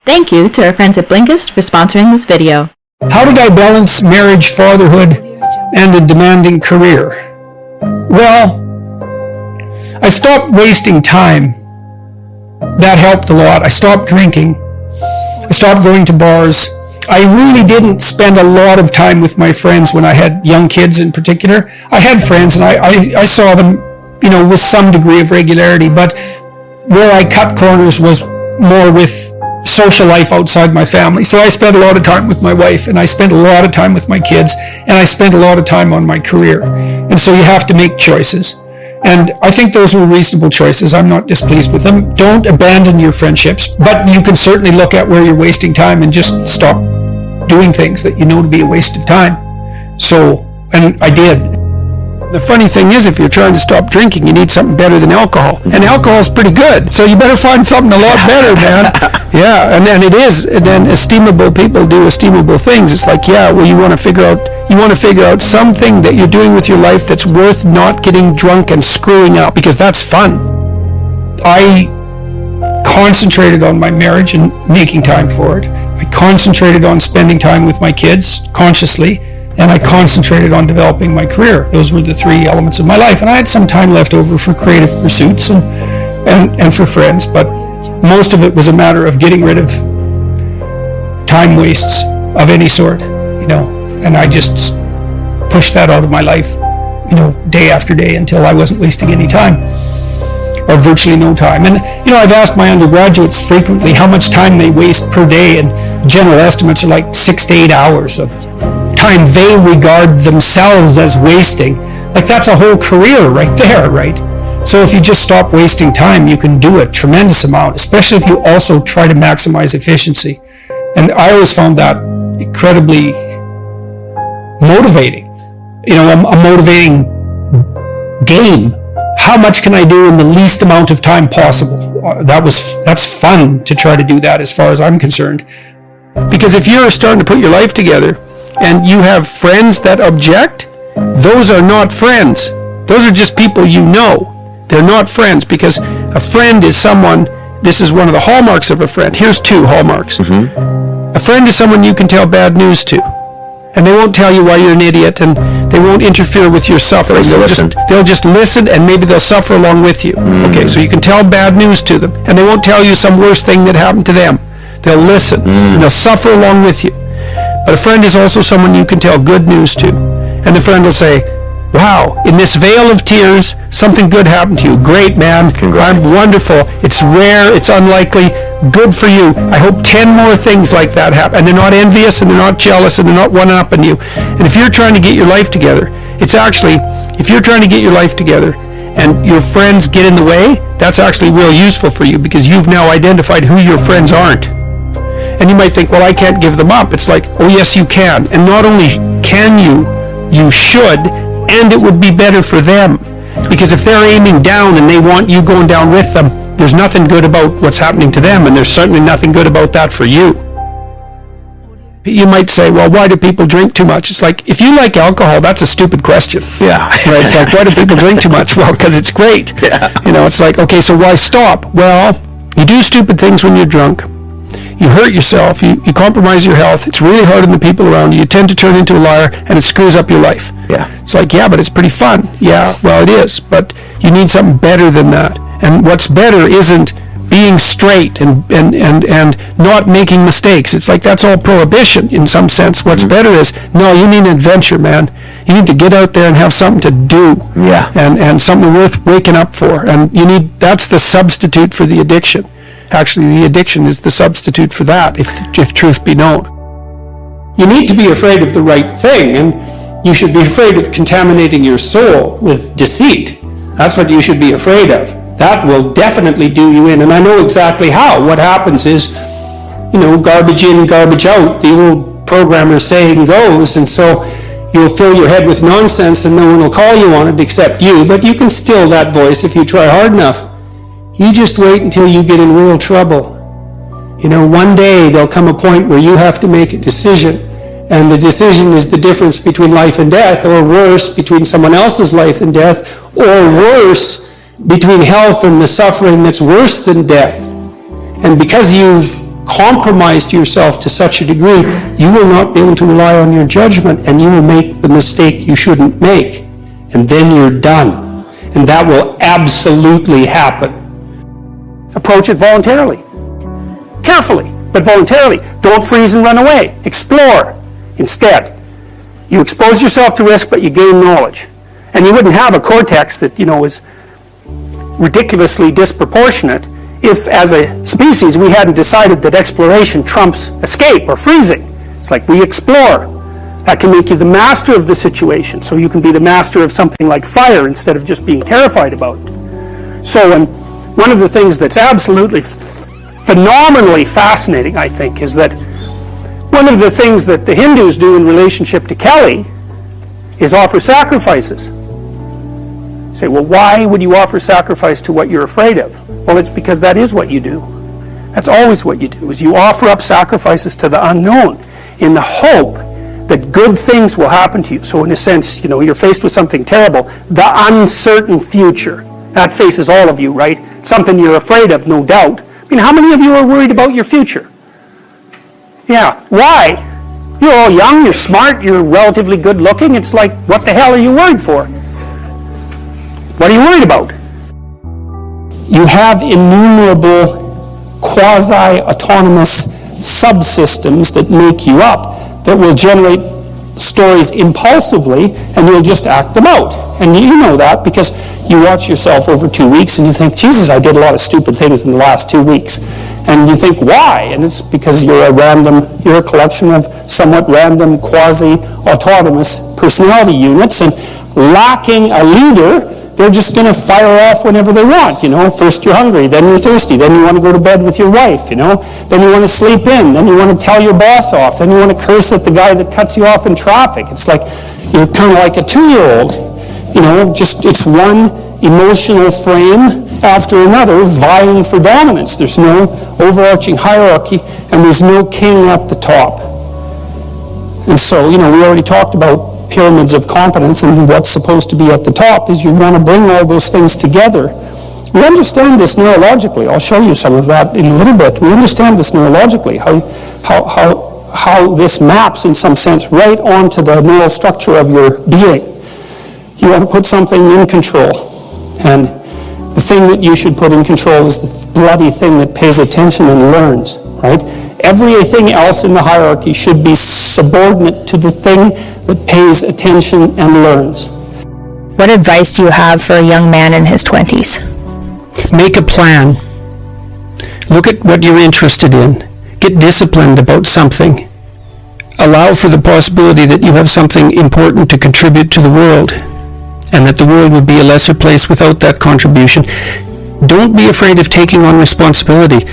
Thank you to our friends at Blinkist for sponsoring this video. How did I balance marriage, fatherhood, and a demanding career? Well, I stopped wasting time. That helped a lot. I stopped drinking. I stopped going to bars. I really didn't spend a lot of time with my friends when I had young kids in particular. I had friends and I saw them, with some degree of regularity, but where I cut corners was more with social life outside my family. So I spent a lot of time with my wife, and I spent a lot of time with my kids, and I spent a lot of time on my career. And so you have to make choices. And I think those were reasonable choices. I'm not displeased with them. Don't abandon your friendships, but you can certainly look at where you're wasting time and just stop doing things that you know to be a waste of time. So, and I did. The funny thing is, if you're trying to stop drinking, you need something better than alcohol. And alcohol is pretty good. So you better find something a lot better, man. Yeah, and then it is. And then estimable people do estimable things. It's like, you want to figure out something that you're doing with your life that's worth not getting drunk and screwing up, because that's fun. I concentrated on my marriage and making time for it. I concentrated on spending time with my kids consciously. And I concentrated on developing my career. Those were the three elements of my life. And I had some time left over for creative pursuits and for friends, but most of it was a matter of getting rid of time wastes of any sort, and I just pushed that out of my life, day after day until I wasn't wasting any time, or virtually no time. And, I've asked my undergraduates frequently how much time they waste per day, and general estimates are like 6 to 8 hours of time they regard themselves as wasting. Like, that's a whole career right there, right? So if you just stop wasting time, you can do a tremendous amount, especially if you also try to maximize efficiency. And I always found that incredibly motivating. A motivating game. How much can I do in the least amount of time possible? That's fun to try to do that, as far as I'm concerned. Because if you're starting to put your life together and you have friends that object, those are not friends. Those are just people you know. They're not friends, because a friend is someone, this is one of the hallmarks of a friend. Here's 2 hallmarks. A friend is someone you can tell bad news to. And they won't tell you why you're an idiot, and they won't interfere with your suffering. They'll just listen, and maybe they'll suffer along with you. Okay, so you can tell bad news to them, and they won't tell you some worse thing that happened to them. They'll listen, and they'll suffer along with you. But a friend is also someone you can tell good news to. And the friend will say, wow, in this veil of tears, something good happened to you. Great, man. I'm wonderful. It's rare. It's unlikely. Good for you. I hope 10 more things like that happen. And they're not envious, and they're not jealous, and they're not one-upping you. And if you're trying to get your life together, if you're trying to get your life together and your friends get in the way, that's actually real useful for you, because you've now identified who your friends aren't. And you might think, well, I can't give them up. It's like, oh, yes, you can. And not only can you should, and it would be better for them. Because if they're aiming down and they want you going down with them, there's nothing good about what's happening to them, and there's certainly nothing good about that for you. You might say, well, why do people drink too much? It's like, if you like alcohol, that's a stupid question. Yeah. Right? It's like, why do people drink too much? Well, because it's great. Yeah. It's like, okay, so why stop? Well, you do stupid things when you're drunk. You hurt yourself, you compromise your health, it's really hard on the people around you, you tend to turn into a liar, and it screws up your life. Yeah. It's like, but it's pretty fun. Yeah, well, it is, but you need something better than that. And what's better isn't being straight and not making mistakes. It's like, that's all prohibition in some sense. What's better is, no, you need an adventure, man. You need to get out there and have something to do. Yeah. And something worth waking up for. And that's the substitute for the addiction. Actually, the addiction is the substitute for that, if truth be known. You need to be afraid of the right thing, and you should be afraid of contaminating your soul with deceit. That's what you should be afraid of. That will definitely do you in, and I know exactly how. What happens is, garbage in, garbage out, the old programmer saying goes, and so you'll fill your head with nonsense and no one will call you on it except you, but you can still that voice if you try hard enough. You just wait until you get in real trouble. One day there'll come a point where you have to make a decision, and the decision is the difference between life and death, or worse, between someone else's life and death, or worse, between health and the suffering that's worse than death. And because you've compromised yourself to such a degree, you will not be able to rely on your judgment, and you will make the mistake you shouldn't make. And then you're done. And that will absolutely happen. Approach it voluntarily. Carefully, but voluntarily. Don't freeze and run away. Explore. Instead, you expose yourself to risk, but you gain knowledge. And you wouldn't have a cortex that, is ridiculously disproportionate if, as a species, we hadn't decided that exploration trumps escape or freezing. It's like we explore. That can make you the master of the situation, so you can be the master of something like fire instead of just being terrified about it. So one of the things that's absolutely phenomenally fascinating, I think, is that one of the things that the Hindus do in relationship to Kelly is offer sacrifices. You say, well, why would you offer sacrifice to what you're afraid of? Well, it's because that is what you do. That's always what you do, is you offer up sacrifices to the unknown in the hope that good things will happen to you. So in a sense, you're faced with something terrible. The uncertain future. That faces all of you, right? Something you're afraid of, no doubt. I mean, how many of you are worried about your future? Yeah. Why? You're all young, you're smart, you're relatively good looking. It's like, what the hell are you worried for? What are you worried about? You have innumerable quasi-autonomous subsystems that make you up that will generate stories impulsively, and you'll just act them out. And you know that because you watch yourself over 2 weeks and you think, Jesus, I did a lot of stupid things in the last 2 weeks. And you think, why? And it's because you're a collection of somewhat random quasi-autonomous personality units, and lacking a leader, they're just going to fire off whenever they want. First you're hungry, then you're thirsty, then you want to go to bed with your wife, then you want to sleep in, then you want to tell your boss off, then you want to curse at the guy that cuts you off in traffic. It's like, you're kind of like a 2-year-old, it's one emotional frame after another vying for dominance. There's no overarching hierarchy, and there's no king at the top. And so, we already talked about pyramids of competence, and what's supposed to be at the top is you want to bring all those things together. We understand this neurologically. I'll show you some of that in a little bit. We understand this neurologically, how this maps in some sense right onto the neural structure of your being. You want to put something in control, and the thing that you should put in control is the bloody thing that pays attention and learns, right? Everything else in the hierarchy should be subordinate to the thing that pays attention and learns. What advice do you have for a young man in his 20s? Make a plan. Look at what you're interested in. Get disciplined about something. Allow for the possibility that you have something important to contribute to the world, and that the world would be a lesser place without that contribution. Don't be afraid of taking on responsibility.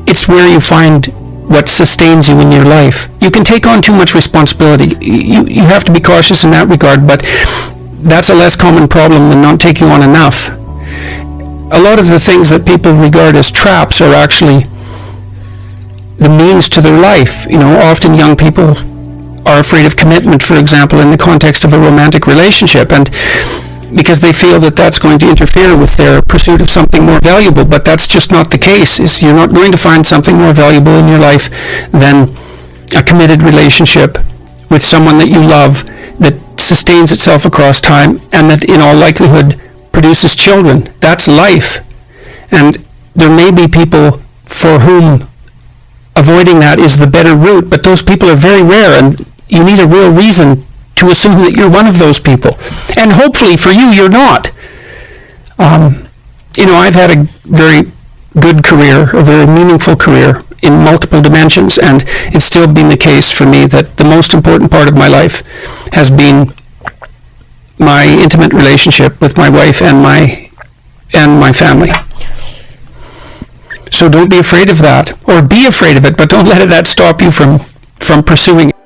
It's where you find what sustains you in your life. You can take on too much responsibility. You have to be cautious in that regard, but that's a less common problem than not taking on enough. A lot of the things that people regard as traps are actually the means to their life. Often young people are afraid of commitment, for example, in the context of a romantic relationship, and because they feel that that's going to interfere with their pursuit of something more valuable. But that's just not the case. You're not going to find something more valuable in your life than a committed relationship with someone that you love, that sustains itself across time, and that in all likelihood produces children. That's life. And there may be people for whom avoiding that is the better route, but those people are very rare, and you need a real reason to assume that you're one of those people. And hopefully for you, you're not. I've had a very good career, a very meaningful career in multiple dimensions, and it's still been the case for me that the most important part of my life has been my intimate relationship with my wife and my family. So don't be afraid of that, or be afraid of it, but don't let that stop you from pursuing it.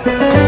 you.